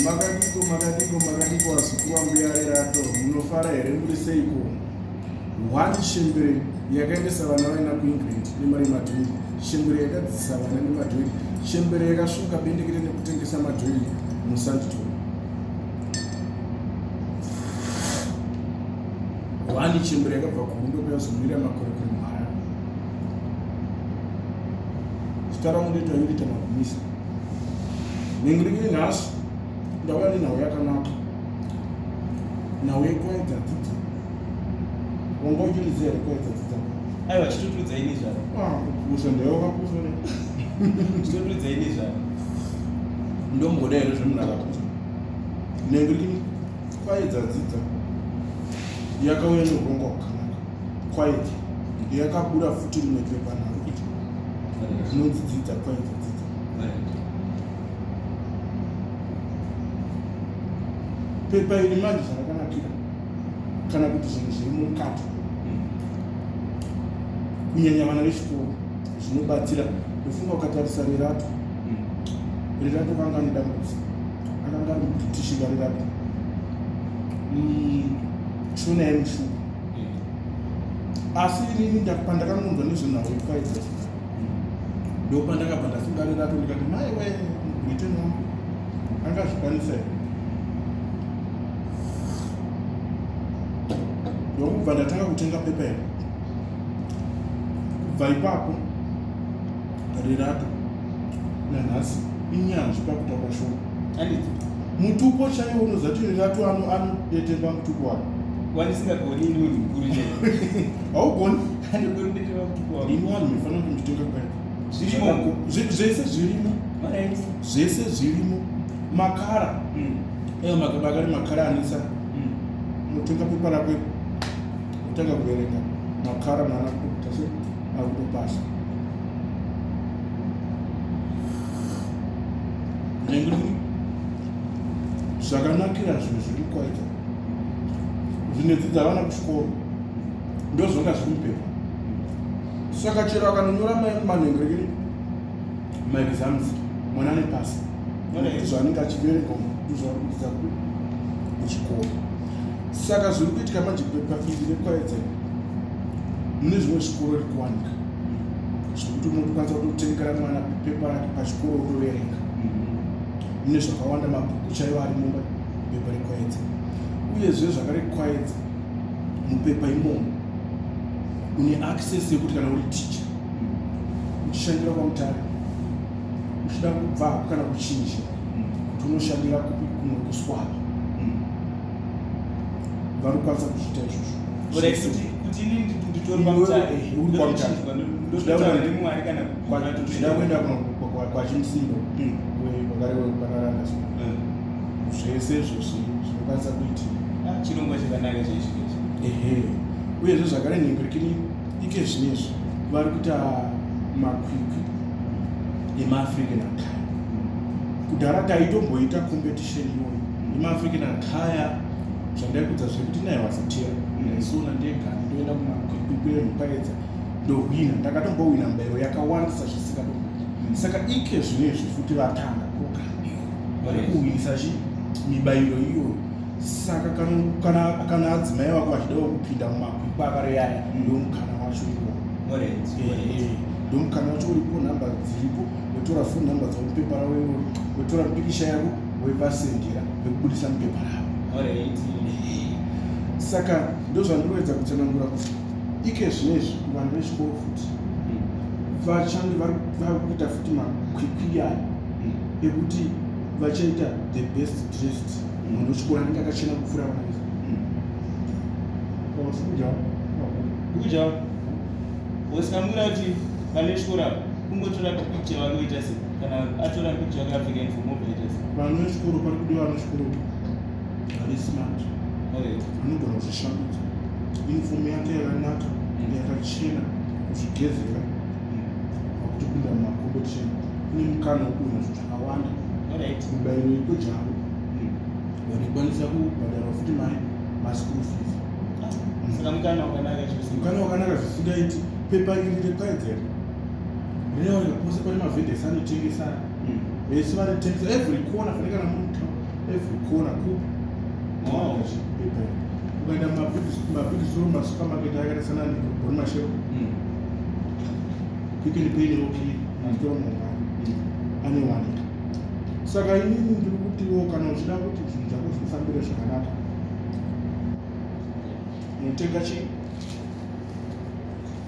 makadiko vasukuru vangu yarerato munofara here muri seiko. Wani shembere yakaendesa vana vaina kuengland nemari madhiri, shembere yakadzidzisa vana nemadhiri, shembere yakasvuka bendekete nekutengesa madhiri musanditoro. Wani shembere yakabva kurundo kuyazomira makorekore mhara. Zita rangu ndoita Yurita Magumisa. Nengirikiri nhasi ndauya nenhau yakanaka, nhau yeKwayedza Dzidza. Wanga uchiriziva here Kwayedza Dzidza? Aiwa, chitotudzai nezvaro. Kupusa ndaiwa wakapusa ne. Chitotudzai nezvaro. Ndomboda here zvemunhu akapusa. Nengirikiri Kwayedza Dzidza yakauya neurongwa hwakanaka. Kwayedza yakabuda futi rimwe papanhau zvinodzidzisa Kwayedza Dzidza. Pepa iri manje zvarakanakira kana kuti zvinhu zviri mukati kunyanya vana vechikoro zvinobatsira. Ndofunga ukatarisa rerato vanga nedambudziko, akanga ari kutishinga rerato shona yemushuku. Asi inini pandakangonzwa nezvenhau yeKwayedza Dzidza ndopandakabva ndafunga rerato ndikati maiwe muiteni wangu angazvikwanisa here. Ndokubva ndatanga kutenga pepa here. Kubva ipapo rerato nanhasi inyanzvi pakutaura shoma. Mutupo chaiwo unoziva kuti rerato anodetemba mutupo wake. Wanisingagoni ini munhu mukuru chaivo. Haugoni? Handogoni kudetemba mutupo wake. Ini vanhu mufanira kunditenga Zvirimo. Zvese zvirimo. Zvese zvirimo. Makara. Magaba akari makara anisa. Unotenga pepa rako utanga kuverenga makara naanakuta se akutopasa. Nengirikiri zvakanakira zvinhu zviri Kwayedza zvinodzidza vana kuchikoro ndozvonga zviri mupepa. Saka chero akanonyora manhengirikiri maexams mwana ane pasi zvaanenge achiverenga ndozvaari kudzidza kuchikoro. Saka zviri kuitika manje pepa iri reKwayedza mune zvimwe zvikoro riri kuwanika zvekuti unokwanisa kutotengera mwana pepa rake pachikoro utoverenga. Mune zvakawanda mabhuku chaivo ari mupepa reKwayedza. Uyezve zvakare Kwayedza mupepa imomo une access yekuti kana uri ticha uchishandira kwamutare uchida kubvako kana kuchinja kuti unoshandira kupi kumwe kuswapa vari kukwanisa kuchiita izvozvo. Kuti inini nditori pamutare zvida kuenda kwachimusindo kwakaranda zvese izvo zvinokwanisa kuitika. Chirongwa chakanaka chaizvizvi. Uyezve zvakare nengirikiri ike zvinezvi vari kuita makwikwi emaafrican akaya. Kudhara taitomboita competition iyoyo emaafrican akaya zvandaikudza zvekuti naye wazotera naisona ndega ndoenda kumakwikwi eMukwayedza ndohwina. Ndakatombowina mibayiro yakawandisa zvisingatomboiti. Saka ike zvinezvi futi vatanga program iyo vari kuhwinisa mibayiro iyoyo. Saka kana adzimai vako vachidawo kupinda mumakwikwi akareyaya ndomukana wacho iwo. Ndomukana wacho uripo, nhamba dziripo, wetora phone number dzamupepa ravo iroro, wetora pikicha yako wepasendera wekubudisa mupepa ravo. Saka ndozvandinoedza kutsanangura kuti ike zvinezvi vanhu vechikoro futi vachange vari kuita futi makwikwi aya ekuti vachaita the best dressed munhu wechikoro anenge akachena kupfuura vana vese. Kujawo usikamura kuti vana vechikoro kungotora pikicha vanoita sei kana atora pikicha vakapfeka uniform obaita sei. Vanhu vechikoro pari kudiwa vana vechikoro vari smart anogona kuzvishambidza uniform yake yakanaka yakachena kuzvigezera pakuti kupinda mumacompetition kune mukana wekuona zvinhu zvakawanda. Mibayiro iko javo vanokwanisa kubhadhara futi maschool fees. Saka mukana wakanaka zvisingaiti. Pepa iri reKwayedza rinooneka pose pane mavhende sanotengesa vese vanotengesa every corner fanike kana muri every corner kupi chipepa ukaenda mabig store masupermarket akaita sana neboni mashero Pick n Pay neokiri mazitoro mangani anewanika. Saka inini ndiri kutiwo kana uchida kuti zvinhu zvako zvifambire zvakanaka unotenga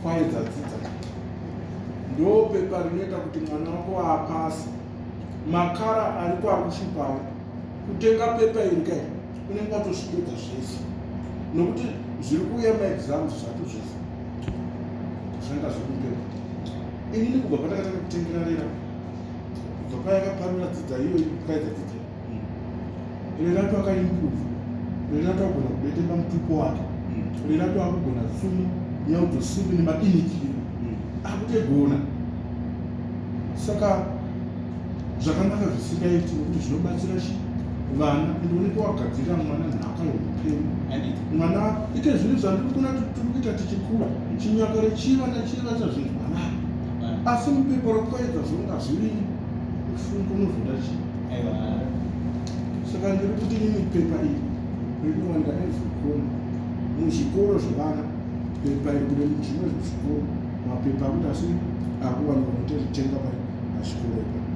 Kwayedza Dzidza. Ndo pepa rinoita kuti mwana wako apase. Makara ariko arikushupawo. Kutenga pepa iri kai unenge watosvipedza zvese. Nokuti zviri kuuya maexams zvatu zvese. Zvanga zvekupepa. Inini kubva patakatanga kutengera rera. Kubva payakaparura dzidza iyoyi Kwayedza Dzidza. Rera twakaimprove. Rera twakugona kubetemba mutupo wake. Rera twakugona tsumo nyaudzosiku nemadimikira. Akutegona. Saka zvakanaka zvisingaiti nokuti zvinobatsira vana ndioneka wagadzirira mwana nhaka yeupenyu. Mwana ite zvinhu zvandiri kuona tiri kuita tichikura chinyakare chiva nachiva chazvinhu mwanaka. Asi mupepa rokwayedza zvonga zviri kufunga unozoda chii. Saka ndiri kuti ini pepa iyi rinowanika every corner muzvikoro zvevana. Pepa iri zvimwe zvechikoro mapepa akuti asi akuwanikwa kutenga pachikoro.